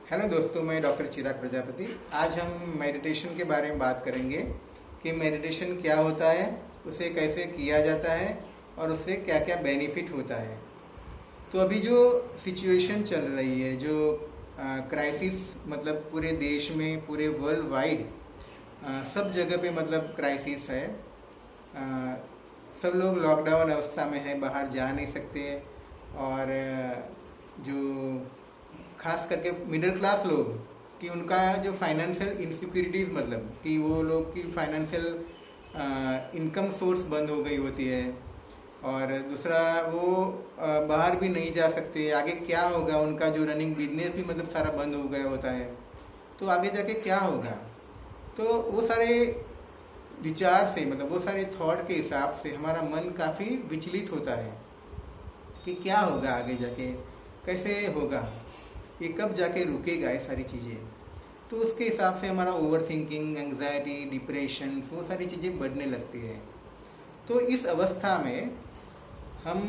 Hello दोस्तों, मैं doctor चिराग प्रजापति। आज हम मेडिटेशन के बारे में बात करेंगे कि मेडिटेशन क्या होता है, उसे कैसे किया जाता है और उससे क्या क्या बेनिफिट होता है। तो अभी जो सिचुएशन चल रही है, जो क्राइसिस मतलब पूरे देश में, पूरे वर्ल्ड वाइड सब जगह पे मतलब क्राइसिस है। सब लोग लॉकडाउन अवस्था में है, बाहर जा नहीं सकते। और जो खास करके मिडिल क्लास लोग कि उनका जो फाइनेंशियल इनसिक्योरिटीज़ मतलब कि वो लोग की फाइनेंशियल इनकम सोर्स बंद हो गई होती है। और दूसरा वो बाहर भी नहीं जा सकते। आगे क्या होगा, उनका जो रनिंग बिजनेस भी मतलब सारा बंद हो गया होता है। तो आगे जाके क्या होगा, तो वो सारे विचार से मतलब वो सारे थॉट के हिसाब से हमारा मन काफ़ी विचलित होता है कि क्या होगा आगे जाके, कैसे होगा, ये कब जाके रुकेगा, ये सारी चीज़ें। तो उसके हिसाब से हमारा ओवर थिंकिंग, एंग्जाइटी, डिप्रेशन, वो सारी चीज़ें बढ़ने लगती है। तो इस अवस्था में हम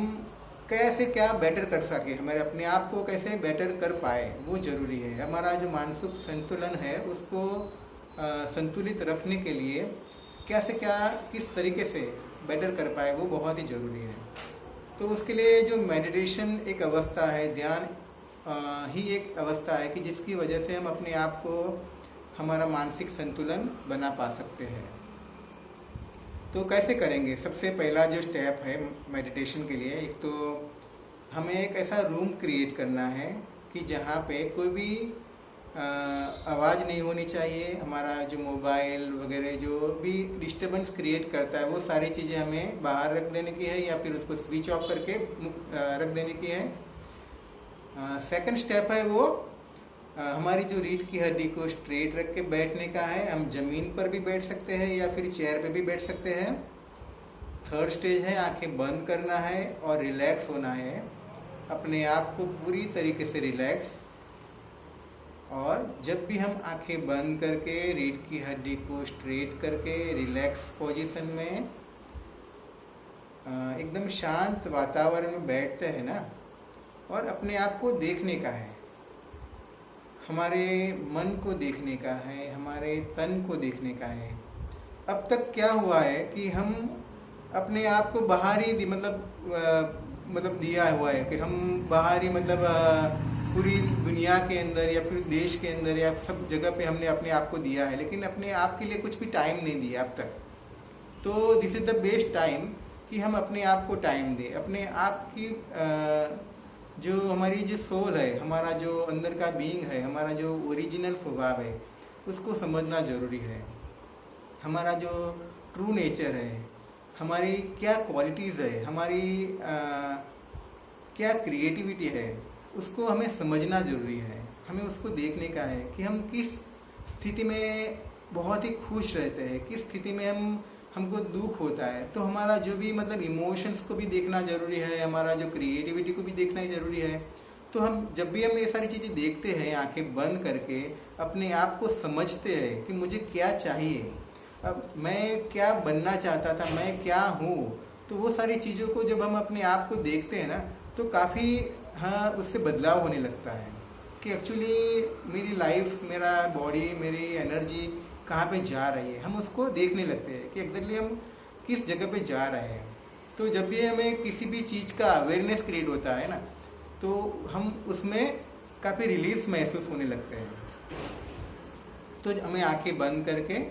कैसे क्या बेटर कर सके, हमारे अपने आप को कैसे बेटर कर पाए, वो ज़रूरी है। हमारा जो मानसिक संतुलन है उसको संतुलित रखने के लिए कैसे क्या किस तरीके से बेटर कर पाए, वो बहुत ही ज़रूरी है। तो उसके लिए जो मेडिटेशन एक अवस्था है, ध्यान ही एक अवस्था है कि जिसकी वजह से हम अपने आप को, हमारा मानसिक संतुलन बना पा सकते हैं। तो कैसे करेंगे? सबसे पहला जो स्टेप है मेडिटेशन के लिए, एक तो हमें एक ऐसा रूम क्रिएट करना है कि जहाँ पे कोई भी आवाज़ नहीं होनी चाहिए। हमारा जो मोबाइल वगैरह जो भी डिस्टर्बेंस क्रिएट करता है, वो सारी चीज़ें हमें बाहर रख देने की है या फिर उसको स्विच ऑफ करके रख देने की है। सेकंड स्टेप है वो हमारी जो रीढ़ की हड्डी को स्ट्रेट रख के बैठने का है। हम जमीन पर भी बैठ सकते हैं या फिर चेयर पे भी बैठ सकते हैं। थर्ड स्टेज है आंखें बंद करना है और रिलैक्स होना है, अपने आप को पूरी तरीके से रिलैक्स। और जब भी हम आंखें बंद करके रीढ़ की हड्डी को स्ट्रेट करके रिलैक्स पोजीशन में एकदम शांत वातावरण में बैठते हैं ना, और अपने आप को देखने का है, हमारे मन को देखने का है, हमारे तन को देखने का है। अब तक क्या हुआ है कि हम अपने आप को बाहरी मतलब दिया हुआ है कि हम बाहरी मतलब पूरी दुनिया के अंदर या फिर देश के अंदर या सब जगह पे हमने अपने आप को दिया है, लेकिन अपने आप के लिए कुछ भी टाइम नहीं दिया अब तक। तो this is the best time कि हम अपने आप को टाइम दें। अपने आप की जो हमारी जो सोल है, हमारा जो अंदर का बीइंग है, हमारा जो ओरिजिनल स्वभाव है, उसको समझना ज़रूरी है। हमारा जो ट्रू नेचर है, हमारी क्या क्वालिटीज़ है, हमारी क्या क्रिएटिविटी है, उसको हमें समझना ज़रूरी है। हमें उसको देखने का है कि हम किस स्थिति में बहुत ही खुश रहते हैं, किस स्थिति में हमको दुख होता है। तो हमारा जो भी मतलब इमोशंस को भी देखना ज़रूरी है, हमारा जो क्रिएटिविटी को भी देखना ही ज़रूरी है। तो हम जब भी हम ये सारी चीज़ें देखते हैं आंखें बंद करके, अपने आप को समझते हैं कि मुझे क्या चाहिए, अब मैं क्या बनना चाहता था, मैं क्या हूँ। तो वो सारी चीज़ों को जब हम अपने आप को देखते हैं ना, तो काफ़ी उससे बदलाव होने लगता है कि एक्चुअली मेरी लाइफ, मेरा बॉडी, मेरी एनर्जी कहाँ पे जा रही है। हम उसको देखने लगते हैं कि एग्जैक्टली हम किस जगह पे जा रहे हैं। तो जब भी हमें किसी भी चीज़ का अवेयरनेस क्रिएट होता है ना, तो हम उसमें काफ़ी रिलीफ महसूस होने लगते हैं। तो हमें आंखें बंद करके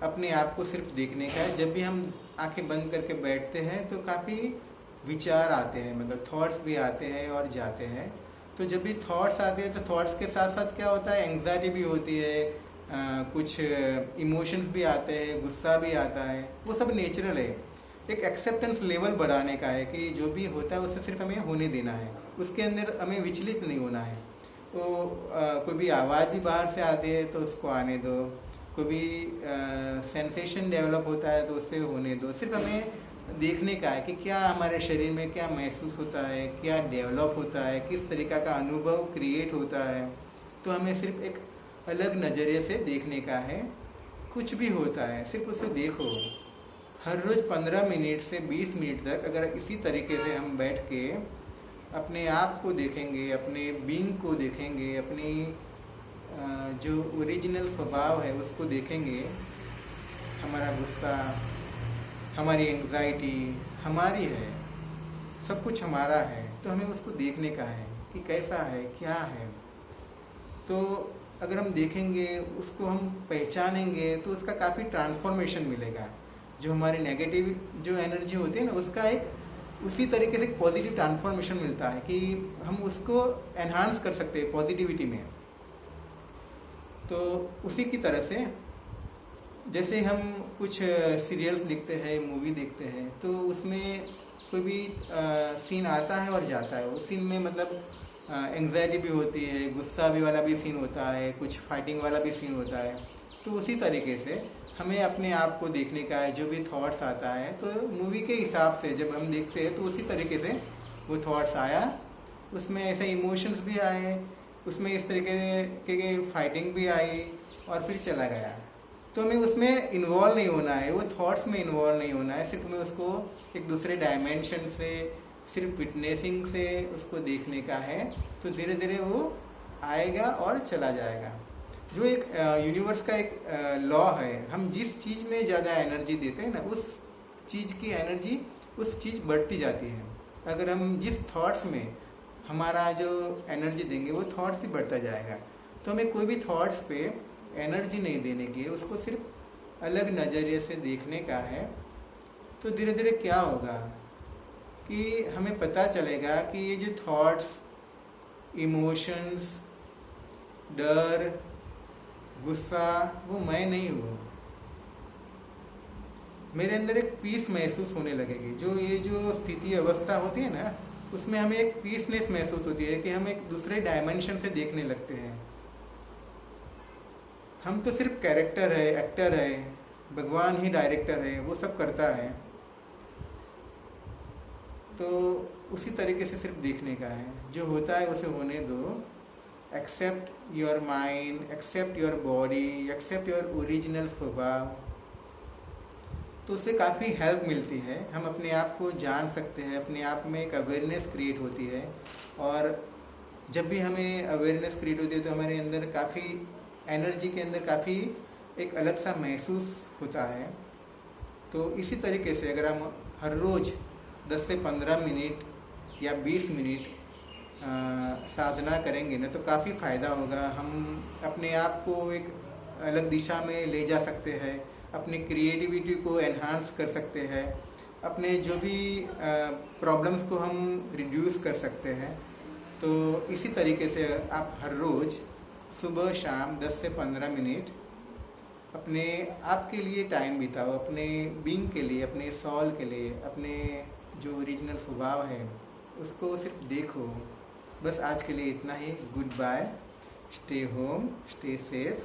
अपने आप को सिर्फ देखने का है। जब भी हम आंखें बंद करके बैठते हैं तो काफ़ी विचार आते हैं, मतलब थॉट्स भी आते हैं और जाते हैं। तो जब भी थॉट्स आते हैं तो थॉट्स के साथ साथ क्या होता है, एंग्जाइटी भी होती है, कुछ इमोशंस भी आते हैं, गुस्सा भी आता है। वो सब नेचुरल है। एक एक्सेप्टेंस लेवल बढ़ाने का है कि जो भी होता है उससे सिर्फ हमें होने देना है, उसके अंदर हमें विचलित नहीं होना है। तो कोई भी आवाज़ भी बाहर से आती है तो उसको आने दो, कोई भी सेंसेशन डेवलप होता है तो उससे होने दो। सिर्फ हमें देखने का है कि क्या हमारे शरीर में क्या महसूस होता है, क्या डेवलप होता है, किस तरीका का अनुभव क्रिएट होता है। तो हमें सिर्फ एक अलग नज़रिए से देखने का है। कुछ भी होता है सिर्फ उसे देखो। हर रोज़ 15 मिनट से 20 मिनट तक अगर इसी तरीके से हम बैठ के अपने आप को देखेंगे, अपने बीइंग को देखेंगे, अपनी जो ओरिजिनल स्वभाव है उसको देखेंगे, हमारा गुस्सा, हमारी एंग्जाइटी हमारी है, सब कुछ हमारा है, तो हमें उसको देखने का है कि कैसा है, क्या है। तो अगर हम देखेंगे, उसको हम पहचानेंगे, तो उसका काफ़ी ट्रांसफॉर्मेशन मिलेगा। जो हमारी नेगेटिव जो एनर्जी होती है ना, उसका एक उसी तरीके से पॉजिटिव ट्रांसफॉर्मेशन मिलता है कि हम उसको एनहांस कर सकते हैं पॉजिटिविटी में। तो उसी की तरह से जैसे हम कुछ सीरियल्स देखते हैं, मूवी देखते हैं, तो उसमें कोई भी सीन आता है और जाता है। उस सीन में मतलब एंग्जाइटी भी होती है, गुस्सा भी वाला भी सीन होता है, कुछ फाइटिंग वाला भी सीन होता है। तो उसी तरीके से हमें अपने आप को देखने का है, जो भी थॉट्स आता है, तो मूवी के हिसाब से जब हम देखते हैं तो उसी तरीके से वो थॉट्स आया, उसमें ऐसे इमोशंस भी आए, उसमें इस तरीके के फाइटिंग भी आई और फिर चला गया। तो हमें उसमें इन्वॉल्व नहीं होना है, वो थॉट्स में इन्वॉल्व नहीं होना है, सिर्फ हमें उसको एक दूसरे डायमेंशन से, सिर्फ विटनेसिंग से उसको देखने का है। तो धीरे धीरे वो आएगा और चला जाएगा। जो एक यूनिवर्स का एक लॉ है, हम जिस चीज़ में ज़्यादा एनर्जी देते हैं ना, उस चीज़ की एनर्जी उस चीज़ बढ़ती जाती है। अगर हम जिस थॉट्स में हमारा जो एनर्जी देंगे, वो थॉट्स ही बढ़ता जाएगा। तो हमें कोई भी थॉट्स पे एनर्जी नहीं देने की, उसको सिर्फ अलग नज़रिए से देखने का है। तो धीरे धीरे क्या होगा कि हमें पता चलेगा कि ये जो थॉट्स, इमोशंस, डर, गुस्सा, वो मैं नहीं हूँ। मेरे अंदर एक पीस महसूस होने लगेगी। जो ये जो स्थिति अवस्था होती है ना, उसमें हमें एक पीसनेस महसूस होती है कि हम एक दूसरे डायमेंशन से देखने लगते हैं। हम तो सिर्फ कैरेक्टर है, एक्टर है, भगवान ही डायरेक्टर है, वो सब करता है। तो उसी तरीके से सिर्फ देखने का है, जो होता है उसे होने दो। Accept your mind, accept your body, accept your original स्वभाव। तो उससे काफ़ी हेल्प मिलती है, हम अपने आप को जान सकते हैं, अपने आप में एक अवेयरनेस क्रिएट होती है। और जब भी हमें अवेयरनेस क्रिएट होती है तो हमारे अंदर काफ़ी एनर्जी के अंदर काफ़ी एक अलग सा महसूस होता है। तो इसी तरीके से अगर हम हर रोज़ 10 से 15 मिनट या 20 मिनट साधना करेंगे ना, तो काफ़ी फ़ायदा होगा। हम अपने आप को एक अलग दिशा में ले जा सकते हैं, अपनी क्रिएटिविटी को एनहांस कर सकते हैं, अपने जो भी प्रॉब्लम्स को हम रिड्यूस कर सकते हैं। तो इसी तरीके से आप हर रोज़ सुबह शाम 10 से 15 मिनट अपने आप के लिए टाइम बिताओ, अपने बीइंग के लिए, अपने सॉल के लिए, अपने जो ओरिजिनल स्वभाव है उसको सिर्फ देखो। बस आज के लिए इतना ही। Goodbye, stay home, stay safe.